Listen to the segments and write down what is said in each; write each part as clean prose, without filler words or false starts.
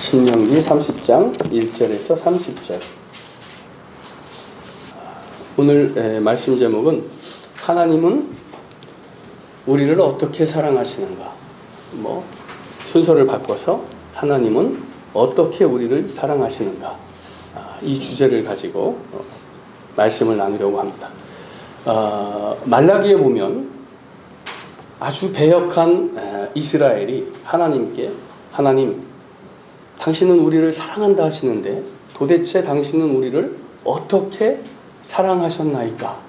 신명기 30장 1절에서 30절. 오늘 말씀 제목은 하나님은 우리를 어떻게 사랑하시는가. 순서를 바꿔서 하나님은 어떻게 우리를 사랑하시는가. 이 주제를 가지고 말씀을 나누려고 합니다. 말라기에 보면 아주 배역한 이스라엘이 하나님께, 하나님, 당신은 우리를 사랑한다 하시는데 도대체 당신은 우리를 어떻게 사랑하셨나이까?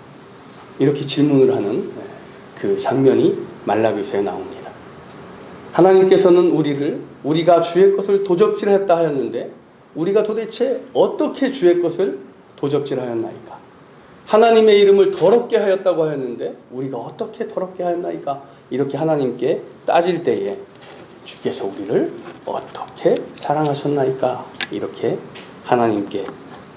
이렇게 질문을 하는 그 장면이 말라기서에 나옵니다. 하나님께서는 우리가 주의 것을 도적질했다 하였는데 우리가 도대체 어떻게 주의 것을 도적질하였나이까? 하나님의 이름을 더럽게 하였다고 하였는데 우리가 어떻게 더럽게 하였나이까? 이렇게 하나님께 따질 때에 주께서 우리를 어떻게 사랑하셨나이까? 이렇게 하나님께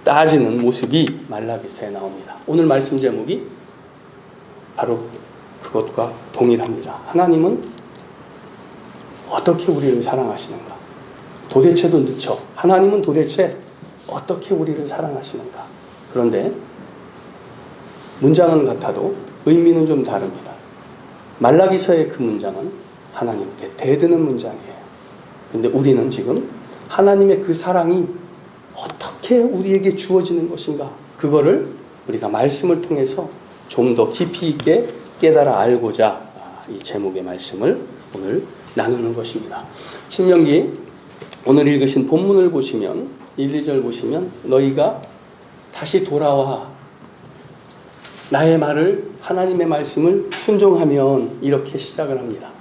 따지는 모습이 말라기서에 나옵니다. 오늘 말씀 제목이 바로 그것과 동일합니다. 하나님은 어떻게 우리를 사랑하시는가? 도대체도 늦죠. 하나님은 도대체 어떻게 우리를 사랑하시는가? 그런데 문장은 같아도 의미는 좀 다릅니다. 말라기서의 그 문장은 하나님께 대드는 문장이에요. 그런데 우리는 지금 하나님의 그 사랑이 어떻게 우리에게 주어지는 것인가? 그거를 우리가 말씀을 통해서 좀 더 깊이 있게 깨달아 알고자 이 제목의 말씀을 오늘 나누는 것입니다. 신명기 오늘 읽으신 본문을 보시면 1, 2절 보시면 너희가 다시 돌아와 나의 말을 하나님의 말씀을 순종하면 이렇게 시작을 합니다.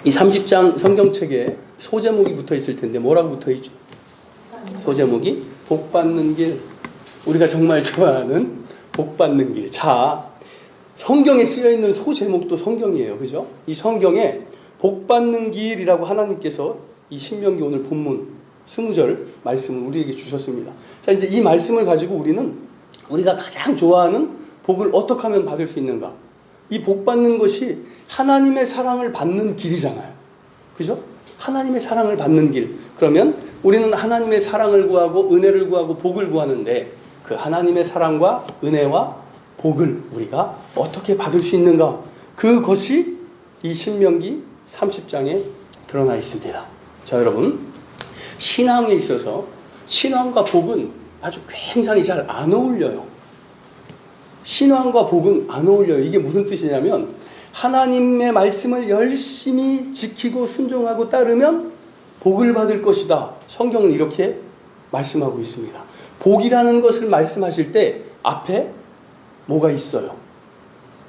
이 30장 성경책에 소제목이 붙어 있을 텐데 뭐라고 붙어 있죠? 소제목이 복받는 길. 우리가 정말 좋아하는 복받는 길. 자, 성경에 쓰여 있는 소제목도 성경이에요. 그죠? 이 성경에 복받는 길이라고 하나님께서 이 신명기 오늘 본문 20절 말씀을 우리에게 주셨습니다. 자, 이제 이 말씀을 가지고 우리가 가장 좋아하는 복을 어떻게 하면 받을 수 있는가? 이 복 받는 것이 하나님의 사랑을 받는 길이잖아요. 그죠? 하나님의 사랑을 받는 길. 그러면 우리는 하나님의 사랑을 구하고 은혜를 구하고 복을 구하는데 그 하나님의 사랑과 은혜와 복을 우리가 어떻게 받을 수 있는가? 그것이 이 신명기 30장에 드러나 있습니다. 자, 여러분, 신앙에 있어서 신앙과 복은 아주 굉장히 잘 안 어울려요. 신앙과 복은 안 어울려요. 이게 무슨 뜻이냐면 하나님의 말씀을 열심히 지키고 순종하고 따르면 복을 받을 것이다. 성경은 이렇게 말씀하고 있습니다. 복이라는 것을 말씀하실 때 앞에 뭐가 있어요?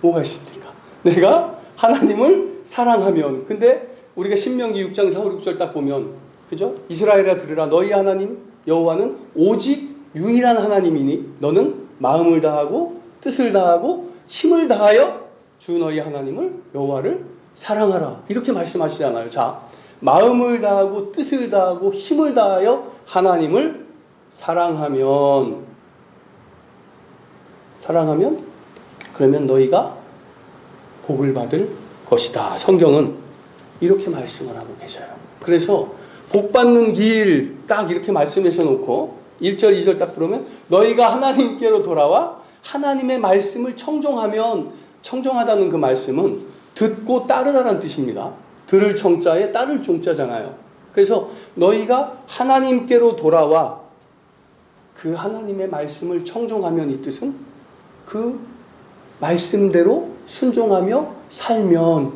뭐가 있습니까? 내가 하나님을 사랑하면. 근데 우리가 신명기 6장 4, 5, 6절 딱 보면, 그죠? 이스라엘아 들으라. 너희 하나님 여호와는 오직 유일한 하나님이니 너는 마음을 다하고 뜻을 다하고 힘을 다하여 주 너희 하나님을 여호와를 사랑하라. 이렇게 말씀하시잖아요. 자, 마음을 다하고 뜻을 다하고 힘을 다하여 하나님을 사랑하면 그러면 너희가 복을 받을 것이다. 성경은 이렇게 말씀을 하고 계셔요. 그래서 복 받는 길 딱 이렇게 말씀해서 놓고 1절 2절 딱 들으면 너희가 하나님께로 돌아와 하나님의 말씀을 청종하면, 청종하다는 그 말씀은 듣고 따르다라는 뜻입니다. 들을 청자에 따를 종자잖아요. 그래서 너희가 하나님께로 돌아와 그 하나님의 말씀을 청종하면, 이 뜻은 그 말씀대로 순종하며 살면,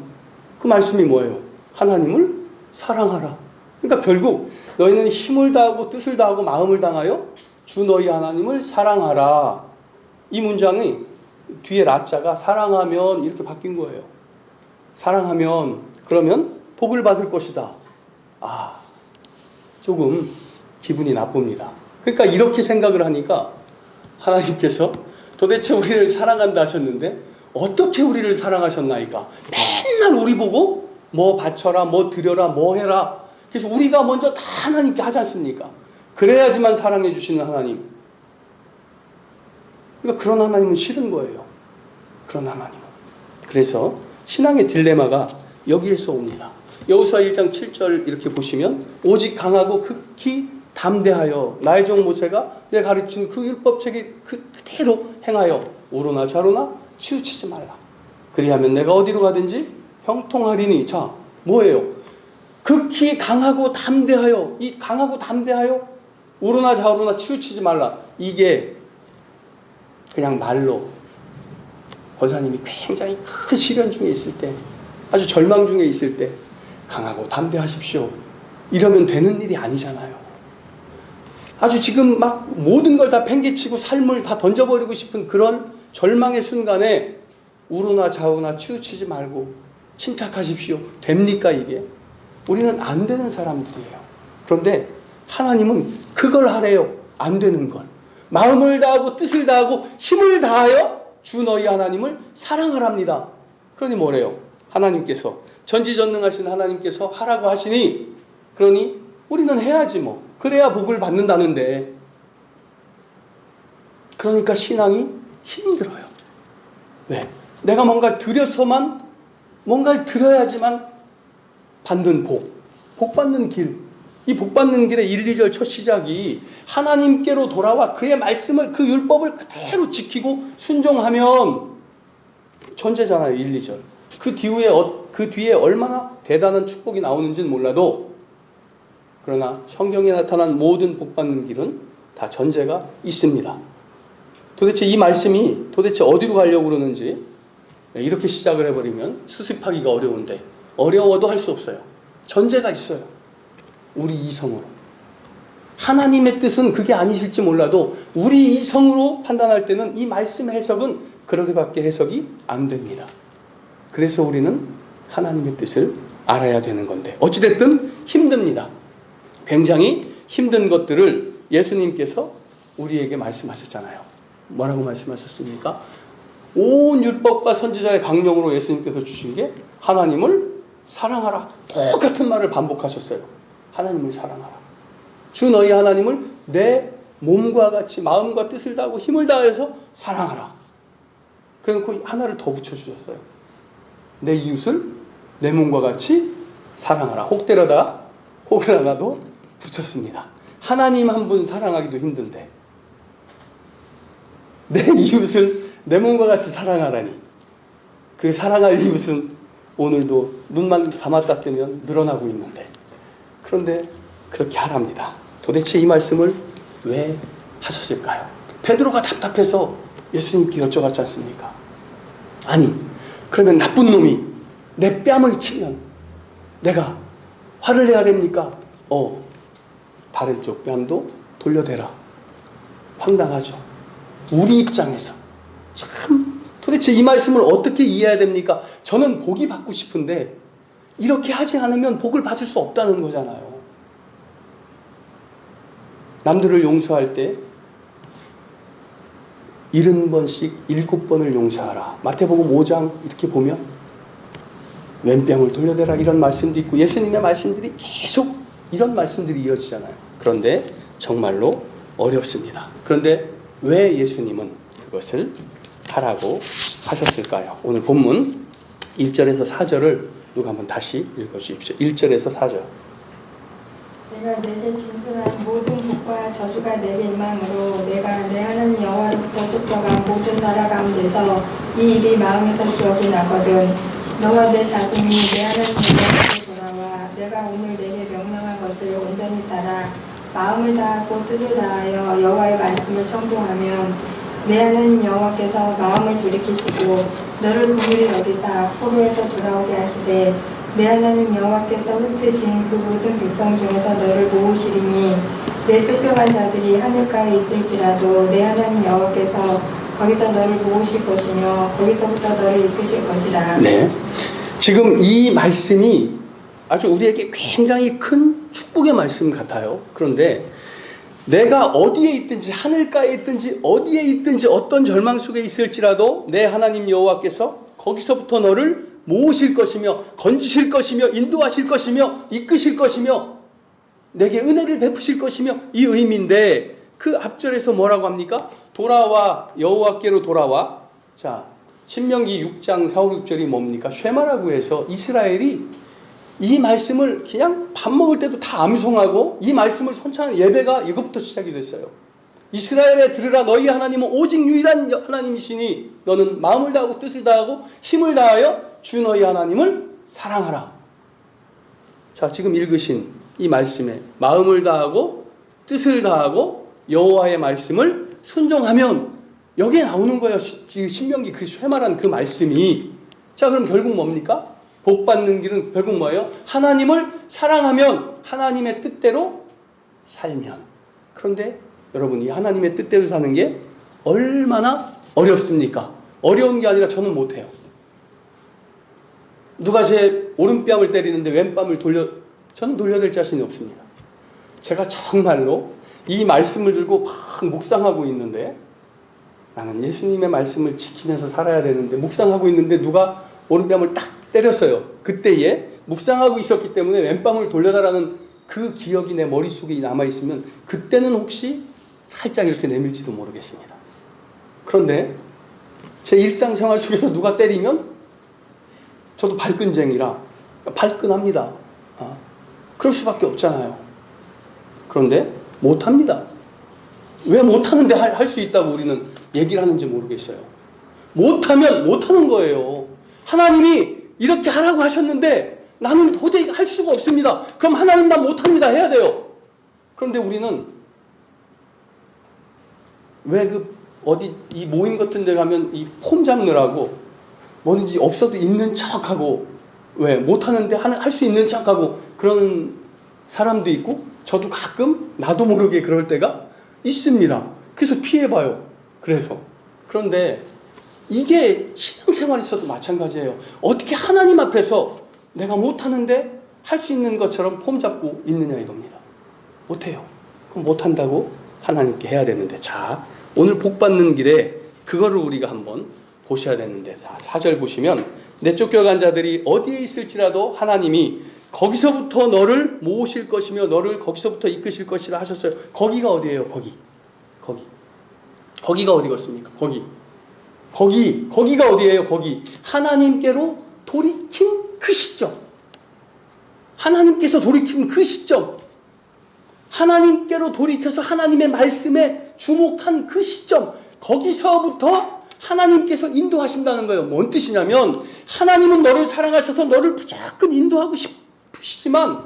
그 말씀이 뭐예요? 하나님을 사랑하라. 그러니까 결국 너희는 힘을 다하고 뜻을 다하고 마음을 다하여 주 너희 하나님을 사랑하라. 이 문장이 뒤에 라자가 사랑하면 이렇게 바뀐 거예요. 사랑하면, 그러면 복을 받을 것이다. 조금 기분이 나쁩니다. 그러니까 이렇게 생각을 하니까 하나님께서 도대체 우리를 사랑한다 하셨는데 어떻게 우리를 사랑하셨나이까? 맨날 우리 보고 뭐 바쳐라, 뭐 드려라, 뭐 해라. 그래서 우리가 먼저 다 하나님께 하지 않습니까? 그래야지만 사랑해 주시는 하나님. 그러니까 그런 하나님은 싫은 거예요. 그런 하나님은. 그래서 신앙의 딜레마가 여기에서 옵니다. 여호수아 1장 7절 이렇게 보시면 오직 강하고 극히 담대하여 나의 종 모세가 내가 가르친 그 율법책에 그대로 행하여 우로나 좌로나 치우치지 말라. 그리하면 내가 어디로 가든지 형통하리니. 자, 뭐예요? 극히 강하고 담대하여. 이 강하고 담대하여 우로나 좌로나 치우치지 말라. 이게 그냥 말로 권사님이 굉장히 큰 시련 중에 있을 때, 아주 절망 중에 있을 때 강하고 담대하십시오 이러면 되는 일이 아니잖아요. 아주 지금 막 모든 걸 다 팽개치고 삶을 다 던져버리고 싶은 그런 절망의 순간에 우로나 좌우나 치우치지 말고 침착하십시오. 됩니까 이게? 우리는 안 되는 사람들이에요. 그런데 하나님은 그걸 하래요. 안 되는 걸. 마음을 다하고 뜻을 다하고 힘을 다하여 주 너희 하나님을 사랑하랍니다. 그러니 뭐래요? 하나님께서, 전지전능하신 하나님께서 하라고 하시니, 그러니 우리는 해야지 뭐. 그래야 복을 받는다는데. 그러니까 신앙이 힘들어요. 왜? 내가 뭔가 드려서만, 뭔가를 드려야지만 받는 복 받는 길. 이 복 받는 길의 1, 2절 첫 시작이 하나님께로 돌아와 그의 말씀을, 그 율법을 그대로 지키고 순종하면 전제잖아요. 1, 2절. 그 뒤에 얼마나 대단한 축복이 나오는지는 몰라도, 그러나 성경에 나타난 모든 복 받는 길은 다 전제가 있습니다. 도대체 이 말씀이 도대체 어디로 가려고 그러는지 이렇게 시작을 해버리면 수습하기가 어려운데, 어려워도 할 수 없어요. 전제가 있어요. 우리 이성으로. 하나님의 뜻은 그게 아니실지 몰라도 우리 이성으로 판단할 때는 이 말씀의 해석은 그렇게밖에 해석이 안 됩니다. 그래서 우리는 하나님의 뜻을 알아야 되는 건데, 어찌됐든 힘듭니다. 굉장히 힘든 것들을 예수님께서 우리에게 말씀하셨잖아요. 뭐라고 말씀하셨습니까? 온 율법과 선지자의 강령으로 예수님께서 주신 게 하나님을 사랑하라. 똑같은 말을 반복하셨어요. 하나님을 사랑하라. 주 너희 하나님을 내 몸과 같이 마음과 뜻을 다하고 힘을 다해서 사랑하라. 그래놓고 하나를 더 붙여주셨어요. 내 이웃을 내 몸과 같이 사랑하라. 혹대려다 혹을 하나도 붙였습니다. 하나님 한 분 사랑하기도 힘든데 내 이웃을 내 몸과 같이 사랑하라니, 그 사랑할 이웃은 오늘도 눈만 감았다 뜨면 늘어나고 있는데, 그런데 그렇게 하랍니다. 도대체 이 말씀을 왜 하셨을까요? 베드로가 답답해서 예수님께 여쭤봤지 않습니까? 아니, 그러면 나쁜 놈이 내 뺨을 치면 내가 화를 내야 됩니까? 다른 쪽 뺨도 돌려대라. 황당하죠. 우리 입장에서 참 도대체 이 말씀을 어떻게 이해해야 됩니까? 저는 복이 받고 싶은데 이렇게 하지 않으면 복을 받을 수 없다는 거잖아요. 남들을 용서할 때 70번씩 7번을 용서하라. 마태복음 5장 이렇게 보면 왼뺨을 돌려대라 이런 말씀도 있고, 예수님의 말씀들이 계속 이런 말씀들이 이어지잖아요. 그런데 정말로 어렵습니다. 그런데 왜 예수님은 그것을 하라고 하셨을까요? 오늘 본문 1절에서 4절을 누가 한번 다시 읽어주십시오. 1절에서 4절. 내가 내게 진술한 모든 복과 저주가 내게 임함으로 내가 내 하나님 여호와로부터 쫓겨간 모든 나라 가운데서 이 일이 마음에서 기억이 나거든. 너와 내 자손이 내 하나님 여호와께 돌아와 내가 오늘 내게 명령한 것을 온전히 따라 마음을 다하고 뜻을 다하여 여호와의 말씀을 청종하면 내 하나님 여호와께서 마음을 돌이키시고 너를 긍휼히 여기사 포로에서 돌아오게 하시되 내 하나님 여호와께서 흩으신 그 모든 백성 중에서 너를 모으시리니 내 쫓겨간 자들이 하늘가에 있을지라도 내 하나님 여호와께서 거기서 너를 모으실 것이며 거기서부터 너를 이끄실 것이라. 네, 지금 이 말씀이 아주 우리에게 굉장히 큰 축복의 말씀 같아요. 그런데 내가 어디에 있든지, 하늘가에 있든지 어디에 있든지 어떤 절망 속에 있을지라도 내 하나님 여호와께서 거기서부터 너를 모으실 것이며 건지실 것이며 인도하실 것이며 이끄실 것이며 내게 은혜를 베푸실 것이며, 이 의미인데 그 앞절에서 뭐라고 합니까? 돌아와, 여호와께로 돌아와. 자, 신명기 6장 4, 5, 6절이 뭡니까? 쉐마라고 해서 이스라엘이 이 말씀을 그냥 밥 먹을 때도 다 암송하고 이 말씀을 선창하는 예배가 이것부터 시작이 됐어요. 이스라엘에 들으라, 너희 하나님은 오직 유일한 하나님이시니 너는 마음을 다하고 뜻을 다하고 힘을 다하여 주 너희 하나님을 사랑하라. 자, 지금 읽으신 이 말씀에 마음을 다하고 뜻을 다하고 여호와의 말씀을 순종하면 여기에 나오는 거예요. 신명기 그 쇠말한 그 말씀이. 자, 그럼 결국 뭡니까? 복 받는 길은 결국 뭐예요? 하나님을 사랑하면, 하나님의 뜻대로 살면. 그런데 여러분, 이 하나님의 뜻대로 사는 게 얼마나 어렵습니까? 어려운 게 아니라 저는 못해요. 누가 제 오른뺨을 때리는데 왼뺨을 저는 돌려댈 자신이 없습니다. 제가 정말로 이 말씀을 들고 막 묵상하고 있는데, 나는 예수님의 말씀을 지키면서 살아야 되는데 묵상하고 있는데 누가 오른뺨을 딱 때렸어요. 그때에 묵상하고 있었기 때문에 왼뺨을 돌려달라는 그 기억이 내 머릿속에 남아있으면 그때는 혹시 살짝 이렇게 내밀지도 모르겠습니다. 그런데 제 일상생활 속에서 누가 때리면 저도 발끈쟁이라 발끈합니다. 그럴 수밖에 없잖아요. 그런데 못합니다. 왜 못하는데 할 수 있다고 우리는 얘기를 하는지 모르겠어요. 못하면 못하는 거예요. 하나님이 이렇게 하라고 하셨는데 나는 도저히 할 수가 없습니다. 그럼 하나님 나 못합니다 해야 돼요. 그런데 우리는 왜 어디 이 모임 같은 데 가면 이 폼 잡느라고 뭐든지 없어도 있는 척하고, 왜 못하는데 할 수 있는 척하고 그런 사람도 있고, 저도 가끔 나도 모르게 그럴 때가 있습니다. 그래서 피해봐요. 그런데 이게 신앙생활에서도 마찬가지예요. 어떻게 하나님 앞에서 내가 못하는데 할 수 있는 것처럼 폼 잡고 있느냐 이겁니다. 못해요. 그럼 못한다고 하나님께 해야 되는데, 자, 오늘 복 받는 길에 그거를 우리가 한번 보셔야 되는데, 4절 보시면 내 쫓겨간 자들이 어디에 있을지라도 하나님이 거기서부터 너를 모으실 것이며 너를 거기서부터 이끄실 것이라 하셨어요. 거기가 어디예요? 거기가 어디겠습니까? 거기가 어디예요? 하나님께로 돌이킨 그 시점. 하나님께서 돌이킨 그 시점. 하나님께로 돌이켜서 하나님의 말씀에 주목한 그 시점. 거기서부터 하나님께서 인도하신다는 거예요. 뭔 뜻이냐면, 하나님은 너를 사랑하셔서 너를 무조건 인도하고 싶으시지만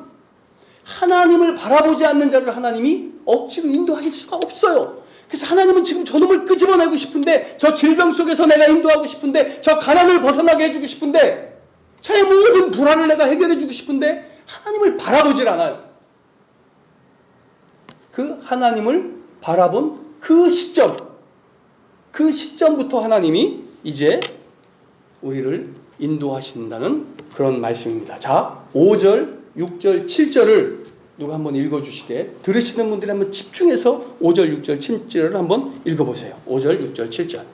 하나님을 바라보지 않는 자를 하나님이 억지로 인도하실 수가 없어요. 그래서 하나님은 지금 저놈을 끄집어내고 싶은데, 저 질병 속에서 내가 인도하고 싶은데, 저 가난을 벗어나게 해주고 싶은데, 저의 모든 불안을 내가 해결해주고 싶은데 하나님을 바라보질 않아요. 그 하나님을 바라본 그 시점부터 하나님이 이제 우리를 인도하신다는 그런 말씀입니다. 자, 5절, 6절, 7절을 누가 한번 읽어주시되, 들으시는 분들이 한번 집중해서 5절, 6절, 7절을 한번 읽어보세요. 5절, 6절, 7절.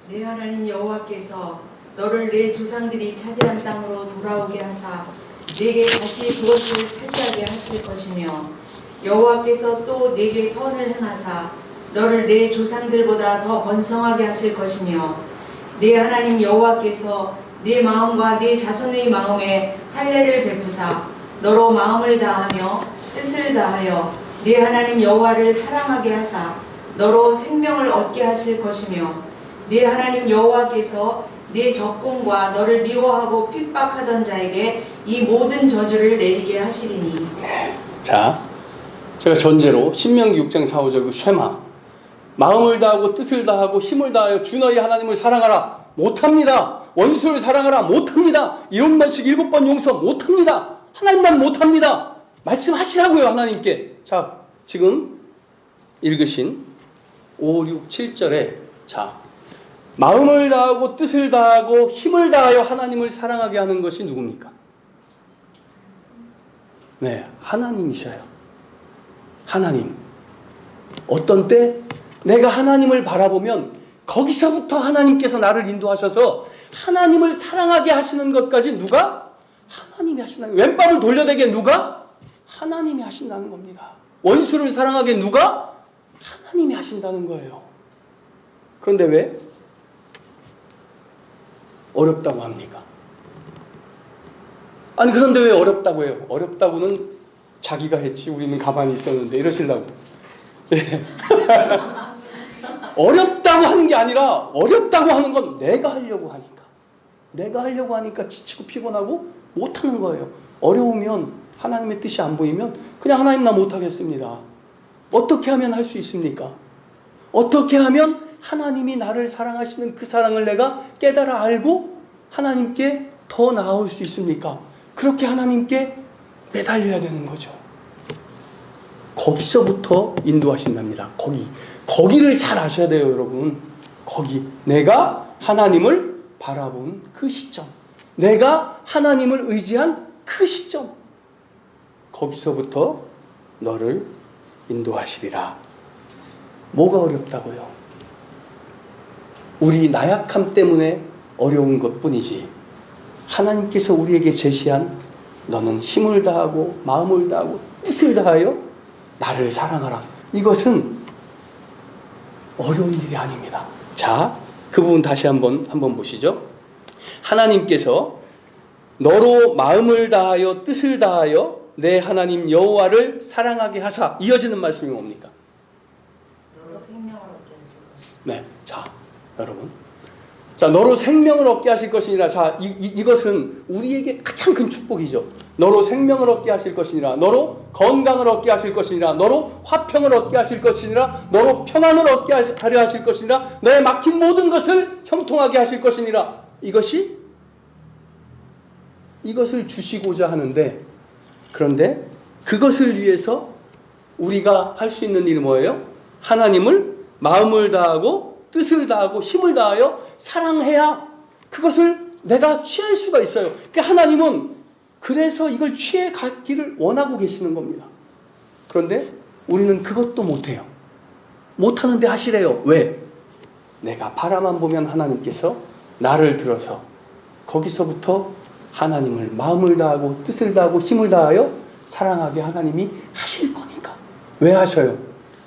내 하나님 여호와께서 너를 내 조상들이 차지한 땅으로 돌아오게 하사 내게 다시 그것을 차지하게 하실 것이며, 여호와께서 또 내게 선을 행하사 너를 내 조상들보다 더 번성하게 하실 것이며, 내 하나님 여호와께서 내 마음과 내 자손의 마음에 할례를 베푸사 너로 마음을 다하며 뜻을 다하여 내 하나님 여호와를 사랑하게 하사 너로 생명을 얻게 하실 것이며, 내 하나님 여호와께서 내 적군과 너를 미워하고 핍박하던 자에게 이 모든 저주를 내리게 하시리니. 자, 제가 전제로 신명기 6장 4, 5절 그 쉐마, 마음을 다하고 뜻을 다하고 힘을 다하여 주 너희 하나님을 사랑하라, 못합니다. 원수를 사랑하라, 못합니다. 이런 번씩 7번 용서, 못합니다. 하나님만 못합니다. 말씀하시라고요, 하나님께. 자, 지금 읽으신 5, 6, 7절에 자, 마음을 다하고 뜻을 다하고 힘을 다하여 하나님을 사랑하게 하는 것이 누굽니까? 네, 하나님이셔요. 하나님. 어떤 때 내가 하나님을 바라보면 거기서부터 하나님께서 나를 인도하셔서 하나님을 사랑하게 하시는 것까지 누가? 하나님이 하신다는 거예요. 왼밤을 돌려대게 누가? 하나님이 하신다는 겁니다. 원수를 사랑하게 누가? 하나님이 하신다는 거예요. 그런데 왜 어렵다고 합니까? 아니 그런데 왜 어렵다고 해요? 어렵다고는 자기가 했지 우리는 가만히 있었는데 이러시려고. 네. 어렵다고 하는 게 아니라 어렵다고 하는 건 내가 하려고 하니까. 내가 하려고 하니까 지치고 피곤하고 못하는 거예요. 어려우면 하나님의 뜻이 안 보이면 그냥 하나님 나 못하겠습니다. 어떻게 하면 할 수 있습니까? 어떻게 하면 하나님이 나를 사랑하시는 그 사랑을 내가 깨달아 알고 하나님께 더 나아올 수 있습니까? 그렇게 하나님께 매달려야 되는 거죠. 거기서부터 인도하신답니다. 거기를 잘 아셔야 돼요, 여러분. 거기 내가 하나님을 바라본 그 시점, 내가 하나님을 의지한 그 시점, 거기서부터 너를 인도하시리라. 뭐가 어렵다고요? 우리 나약함 때문에 어려운 것뿐이지 하나님께서 우리에게 제시한 너는 힘을 다하고 마음을 다하고 뜻을 다하여 나를 사랑하라, 이것은 어려운 일이 아닙니다. 자, 그 부분 다시 한번 보시죠. 하나님께서 너로 마음을 다하여 뜻을 다하여 내 하나님 여호와를 사랑하게 하사, 이어지는 말씀이 뭡니까? 너로 생명을 얻게 하실 것이다. 네, 자 여러분, 자 너로 생명을 얻게 하실 것이니라. 자 이것은 우리에게 가장 큰 축복이죠. 너로 생명을 얻게 하실 것이니라, 너로 건강을 얻게 하실 것이니라, 너로 화평을 얻게 하실 것이니라, 너로 평안을 얻게 하려 하실 것이니라, 너의 막힌 모든 것을 형통하게 하실 것이니라. 이것을 주시고자 하는데, 그런데 그것을 위해서 우리가 할 수 있는 일이 뭐예요? 하나님을 마음을 다하고 뜻을 다하고 힘을 다하여 사랑해야 그것을 내가 취할 수가 있어요. 그러니까 하나님은 그래서 이걸 취해 가기를 원하고 계시는 겁니다. 그런데 우리는 그것도 못해요. 못하는데 하시래요. 왜? 내가 바라만 보면 하나님께서 나를 들어서 거기서부터 하나님을 마음을 다하고 뜻을 다하고 힘을 다하여 사랑하게 하나님이 하실 거니까. 왜 하셔요?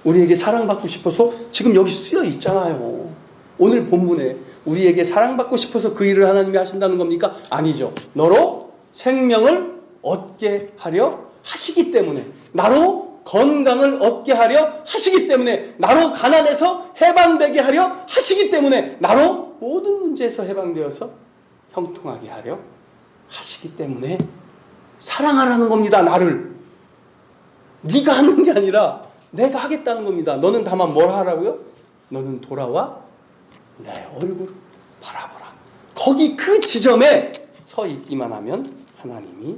우리에게 사랑받고 싶어서 지금 여기 쓰여 있잖아요. 오늘 본문에 우리에게 사랑받고 싶어서 그 일을 하나님이 하신다는 겁니까? 아니죠. 너로 생명을 얻게 하려 하시기 때문에, 나로 건강을 얻게 하려 하시기 때문에, 나로 가난에서 해방되게 하려 하시기 때문에, 나로 모든 문제에서 해방되어서 형통하게 하려 하시기 때문에 사랑하라는 겁니다. 나를. 네가 하는 게 아니라 내가 하겠다는 겁니다. 너는 다만 뭘 하라고요? 너는 돌아와 내 얼굴을 바라보라. 거기 그 지점에 서 있기만 하면 하나님이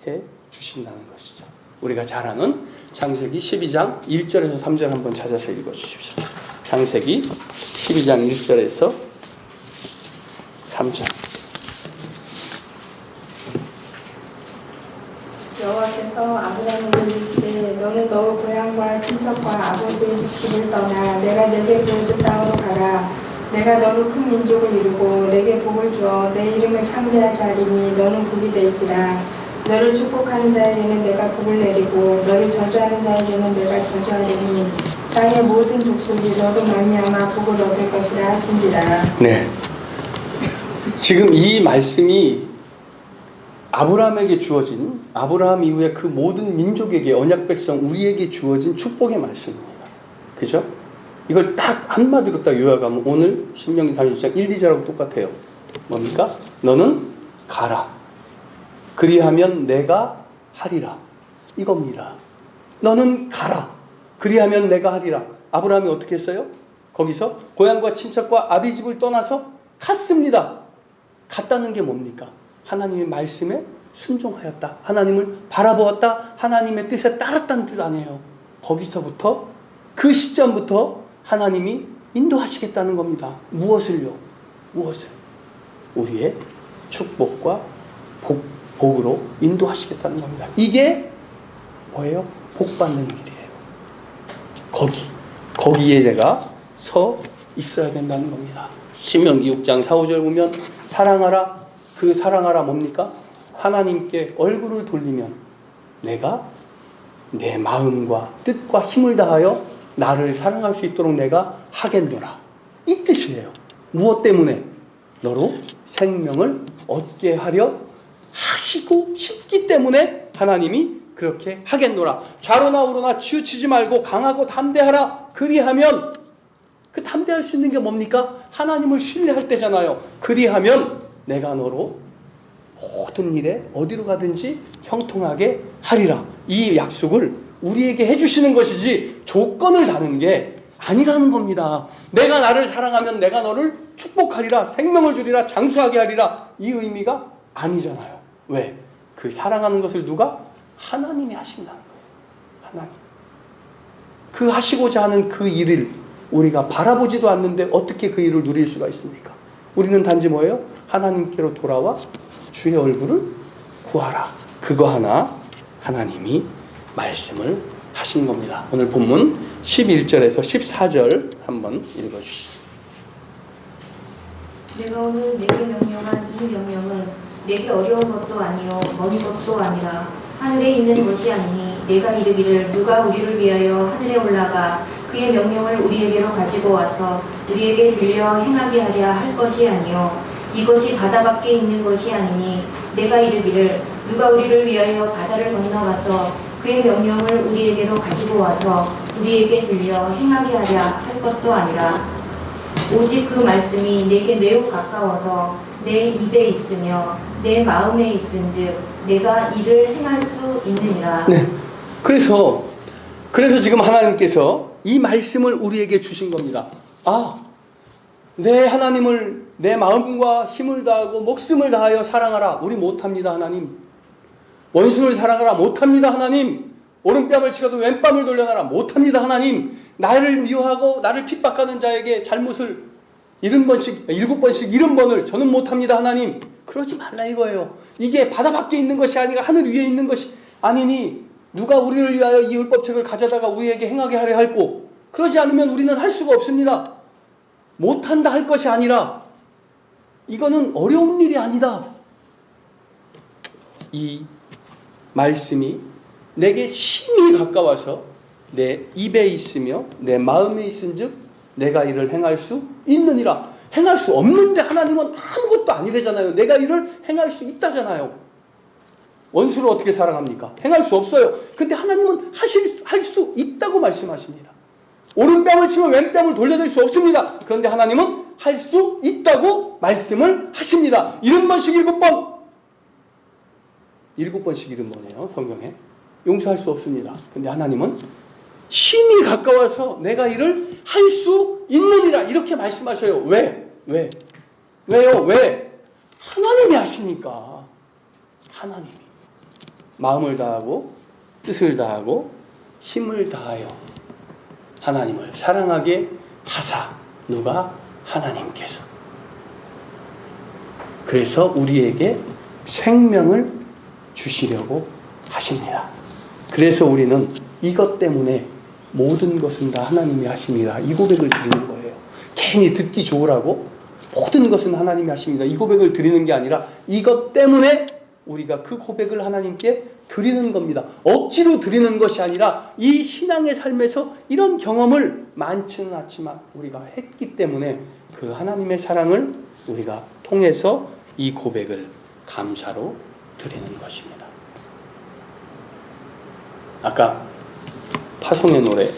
해 주신다는 것이죠. 우리가 잘 아는 창세기 12장 1절에서 3절 한번 찾아서 읽어 주십시오. 창세기 12장 1절에서 3절. 여호와께서 아브라함에게 이르시되 너는 너 고향과 친척과 아버지의 집을 떠나 내가 내게 보여줄 땅으로 가라. 내가 너로 큰 민족을 이루고 내게 복을 주어 내 이름을 창대하게 하리니 너는 복이 될지라. 너를 축복하는 자에게는 내가 복을 내리고 너를 저주하는 자에게는 내가 저주하리니 땅의 모든 족속이 너로 말미암아 복을 얻을 것이라 하신지라. 네. 지금 이 말씀이 아브라함에게 주어진, 아브라함 이후에 그 모든 민족에게, 언약 백성 우리에게 주어진 축복의 말씀입니다. 그죠? 이걸 딱 한마디로 딱 요약하면 오늘 신명기 30장 1, 2절하고 똑같아요. 뭡니까? 너는 가라. 그리하면 내가 하리라. 이겁니다. 너는 가라. 그리하면 내가 하리라. 아브라함이 어떻게 했어요? 거기서 고향과 친척과 아비집을 떠나서 갔습니다. 갔다는 게 뭡니까? 하나님의 말씀에 순종하였다. 하나님을 바라보았다. 하나님의 뜻에 따랐다는 뜻 아니에요. 거기서부터, 그 시점부터 하나님이 인도하시겠다는 겁니다. 무엇을요? 무엇을? 우리의 축복과 복으로 인도하시겠다는 겁니다. 이게 뭐예요? 복 받는 길이에요. 거기에 내가 서 있어야 된다는 겁니다. 신명기 6장 4, 5절 보면 사랑하라. 그 사랑하라 뭡니까? 하나님께 얼굴을 돌리면 내가 내 마음과 뜻과 힘을 다하여 나를 사랑할 수 있도록 내가 하겠노라. 이 뜻이에요. 무엇 때문에? 너로 생명을 얻게 하려 하시고 싶 하시기 때문에 하나님이 그렇게 하겠노라. 좌로나 우로나 치우치지 말고 강하고 담대하라. 그리하면, 그 담대할 수 있는 게 뭡니까? 하나님을 신뢰할 때잖아요. 그리하면 내가 너로 모든 일에 어디로 가든지 형통하게 하리라. 이 약속을 우리에게 해주시는 것이지 조건을 다는 게 아니라는 겁니다. 내가 나를 사랑하면 내가 너를 축복하리라, 생명을 주리라, 장수하게 하리라. 이 의미가 아니잖아요. 왜? 그 사랑하는 것을 누가? 하나님이 하신다는 거예요. 하나님. 그 하시고자 하는 그 일을 우리가 바라보지도 않는데 어떻게 그 일을 누릴 수가 있습니까? 우리는 단지 뭐예요? 하나님께로 돌아와 주의 얼굴을 구하라. 그거 하나 하나님이 말씀을 하신 겁니다. 오늘 본문 11절에서 14절 한번 읽어주시죠. 내가 오늘 내게 명령한 이 명령은 내게 어려운 것도 아니요 먼 것도 아니라 하늘에 있는 것이 아니니 내가 이르기를 누가 우리를 위하여 하늘에 올라가 그의 명령을 우리에게로 가지고 와서 우리에게 들려 행하게 하랴 할 것이 아니요 이것이 바다 밖에 있는 것이 아니니 내가 이르기를 누가 우리를 위하여 바다를 건너가서 그의 명령을 우리에게로 가지고 와서 우리에게 들려 행하게 하랴 할 것도 아니라 오직 그 말씀이 내게 매우 가까워서 내 입에 있으며 내 마음에 있은즉 내가 이를 행할 수 있느니라. 네. 그래서 지금 하나님께서 이 말씀을 우리에게 주신 겁니다. 아, 내 하나님을 내 마음과 힘을 다하고 목숨을 다하여 사랑하라. 우리 못합니다, 하나님. 원수를 사랑하라. 못합니다, 하나님. 오른뺨을 치고도 왼뺨을 돌려놔라. 못합니다, 하나님. 나를 미워하고 나를 핍박하는 자에게 잘못을 7번씩 70번을 저는 못합니다, 하나님. 그러지 말라 이거예요. 이게 바다 밖에 있는 것이 아니라 하늘 위에 있는 것이 아니니 누가 우리를 위하여 이 율법책을 가져다가 우리에게 행하게 하려 할꼬. 그러지 않으면 우리는 할 수가 없습니다. 못한다 할 것이 아니라 이거는 어려운 일이 아니다. 이 말씀이 내게 심히 가까워서 내 입에 있으며 내 마음에 있은즉 내가 이를 행할 수 있느니라. 행할 수 없는데 하나님은 아무것도 아니래잖아요. 내가 이를 행할 수 있다잖아요. 원수를 어떻게 사랑합니까? 행할 수 없어요. 근데 하나님은 할 수 있다고 말씀하십니다. 오른뺨을 치면 왼뺨을 돌려댈 수 없습니다. 그런데 하나님은 할 수 있다고 말씀을 하십니다. 70번씩 7번. 7번씩 70번이에요. 성경에. 용서할 수 없습니다. 근데 하나님은 심히 가까워서 내가 이를 할 수 있느니라. 이렇게 말씀하셔요. 왜? 왜요? 왜? 하나님이 하시니까. 하나님이. 마음을 다하고 뜻을 다하고 힘을 다하여 하나님을 사랑하게 하사. 누가? 하나님께서. 그래서 우리에게 생명을 주시려고 하십니다. 그래서 우리는 이것 때문에 모든 것은 다 하나님이 하십니다. 이 고백을 드리는 거예요. 괜히 듣기 좋으라고 모든 것은 하나님이 하십니다. 이 고백을 드리는 게 아니라 이것 때문에 우리가 그 고백을 하나님께 드리는 겁니다. 억지로 드리는 것이 아니라 이 신앙의 삶에서 이런 경험을 많지는 않지만 우리가 했기 때문에 그 하나님의 사랑을 우리가 통해서 이 고백을 감사로 드리는 것입니다. 아까 파송의 노래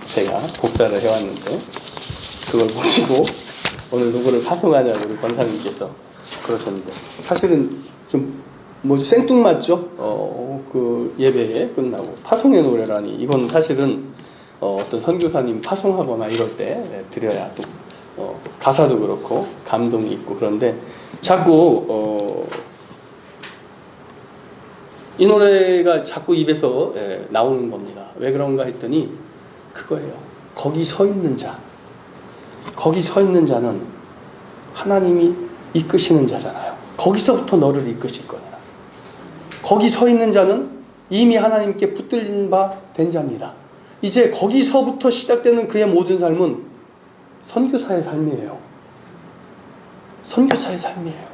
제가 복사를 해왔는데 그걸 보시고 오늘 누구를 파송하냐고 우리 권사님께서 그러셨는데 사실은 좀 생뚱맞죠? 그 예배에 끝나고 파송의 노래라니 이건 사실은 어떤 선교사님 파송하거나 이럴 때 드려야 또 가사도 그렇고 감동이 있고 그런데 자꾸 이 노래가 자꾸 입에서 나오는 겁니다. 왜 그런가 했더니 그거예요. 거기 서 있는 자. 거기 서 있는 자는 하나님이 이끄시는 자잖아요. 거기서부터 너를 이끄실 거냐. 거기 서 있는 자는 이미 하나님께 붙들린 바 된 자입니다. 이제 거기서부터 시작되는 그의 모든 삶은 선교사의 삶이에요. 선교사의 삶이에요.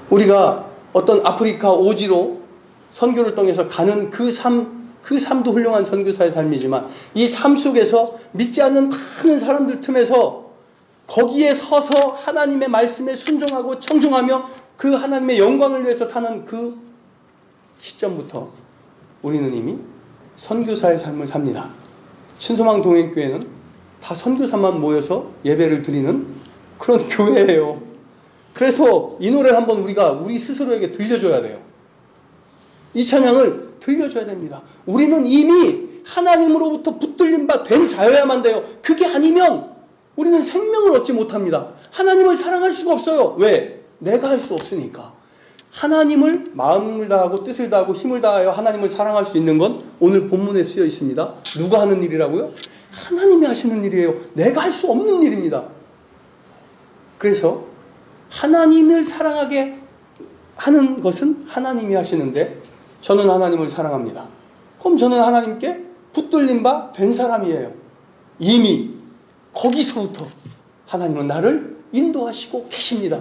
우리가 어떤 아프리카 오지로 선교를 통해서 가는 그 삶도 훌륭한 선교사의 삶이지만 이 삶 속에서 믿지 않는 많은 사람들 틈에서 거기에 서서 하나님의 말씀에 순종하고 청종하며 그 하나님의 영광을 위해서 사는 그 시점부터 우리는 이미 선교사의 삶을 삽니다. 신소망 동행교회는 다 선교사만 모여서 예배를 드리는 그런 교회예요. 그래서 이 노래를 한번 우리가 우리 스스로에게 들려줘야 돼요. 이 찬양을 들려줘야 됩니다. 우리는 이미 하나님으로부터 붙들린 바 된 자여야만 돼요. 그게 아니면 우리는 생명을 얻지 못합니다. 하나님을 사랑할 수가 없어요. 왜? 내가 할 수 없으니까. 하나님을 마음을 다하고 뜻을 다하고 힘을 다하여 하나님을 사랑할 수 있는 건 오늘 본문에 쓰여 있습니다. 누가 하는 일이라고요? 하나님이 하시는 일이에요. 내가 할 수 없는 일입니다. 그래서 하나님을 사랑하게 하는 것은 하나님이 하시는데 저는 하나님을 사랑합니다. 그럼 저는 하나님께 붙들린 바 된 사람이에요. 이미 거기서부터 하나님은 나를 인도하시고 계십니다.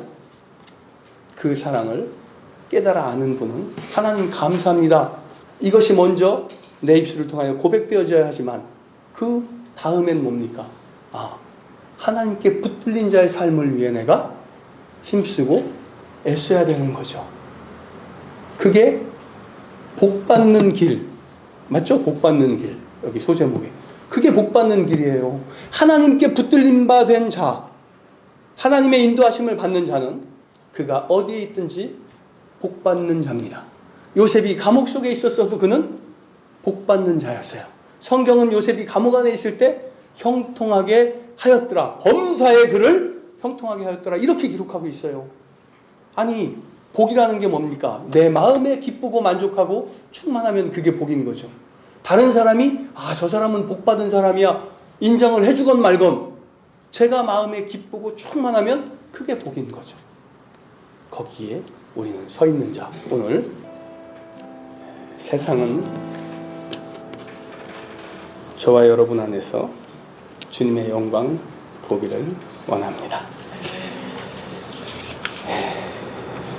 그 사랑을 깨달아 아는 분은 하나님 감사합니다. 이것이 먼저 내 입술을 통하여 고백되어져야 하지만 그 다음엔 뭡니까? 하나님께 붙들린 자의 삶을 위해 내가 힘쓰고 애써야 되는 거죠. 그게 복받는 길 맞죠? 복받는 길. 여기 소제목에 그게 복받는 길이에요. 하나님께 붙들린 바 된 자, 하나님의 인도하심을 받는 자는 그가 어디에 있든지 복받는 자입니다. 요셉이 감옥 속에 있었어도 그는 복받는 자였어요. 성경은 요셉이 감옥 안에 있을 때 형통하게 하였더라. 범사의 그를 형통하게 하였더라. 이렇게 기록하고 있어요. 아니, 복이라는 게 뭡니까? 내 마음에 기쁘고 만족하고 충만하면 그게 복인 거죠. 다른 사람이 저 사람은 복받은 사람이야 인정을 해주건 말건 제가 마음에 기쁘고 충만하면 그게 복인 거죠. 거기에 우리는 서 있는 자. 오늘 세상은 저와 여러분 안에서 주님의 영광 보기를 원합니다.